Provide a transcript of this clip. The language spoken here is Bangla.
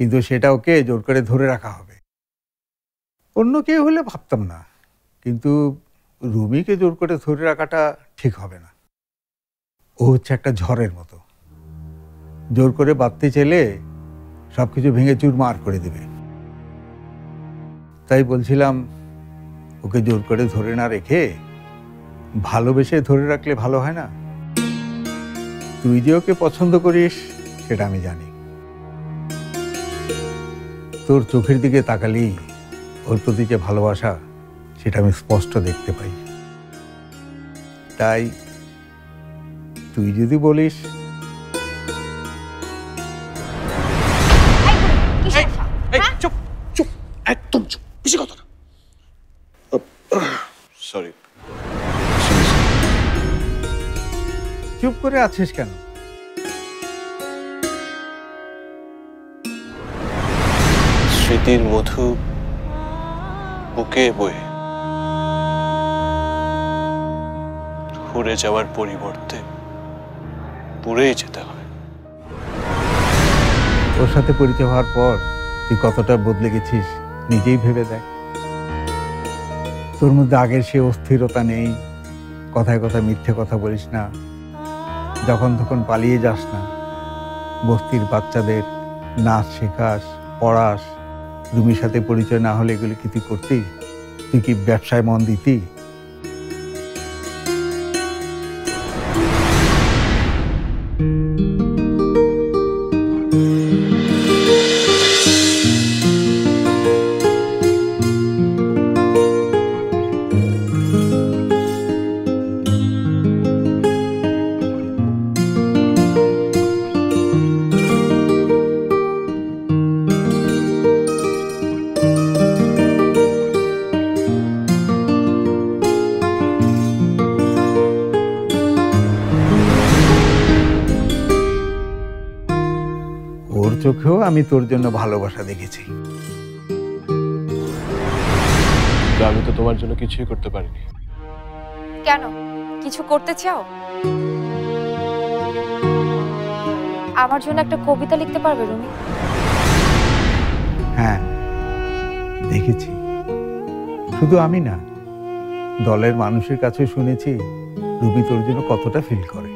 কিন্তু সেটা ওকে জোর করে ধরে রাখা হবে। অন্য কেউ হলে ভাবতাম না, কিন্তু রুমিকে জোর করে ধরে রাখাটা ঠিক হবে না। ও হচ্ছে একটা ঝড়ের মতো, জোর করে বাঁধতে চাইলে সবকিছু ভেঙে চুরমার করে দেবে। তাই বলছিলাম, ওকে জোর করে ধরে না রেখে ভালোবেসে ধরে রাখলে ভালো হয় না? তুই যে ওকে পছন্দ করিস সেটা আমি জানি। তোর চোখের দিকে তাকালেই ওর প্রতি যে ভালোবাসা সেটা আমি স্পষ্ট দেখতে পাই। তাই তুই যদি বলিস। চুপ চুপ, একদম চুপ, বেশি কথা না। সরি। চুপ করে আছিস কেন? স্মৃতির মধু বুকে বয়ে ঘুরে যাওয়ার পরিবর্তে পুড়েই যেতে হয়। ওর সাথে পরিচয় হওয়ার পর তুই কতটা বদলে গেছিস নিজেই ভেবে দেখ। তোর মধ্যে আগের সে অস্থিরতা নেই, কথায় কথায় মিথ্যে কথা বলিস না, যখন তখন পালিয়ে যাস না, বস্তির বাচ্চাদের নাচ শেখাস, পড়াস। রুমির সাথে পরিচয় না হলে এগুলি কি তুই করতি? তুই কি ব্যবসায় মন দিতি? ওর চোখেও আমি তোর জন্য ভালোবাসা দেখেছি। আমি তো তোমার জন্য কিছুই করতে পারিনি। কেন, কিছু করতে চাও? আমার জন্য একটা কবিতা লিখতে পারবে রুমি? হ্যাঁ, দেখেছি। শুধু আমি না, দলের মানুষের কাছে শুনেছি রুমি তোর জন্য কতটা ফিল করে।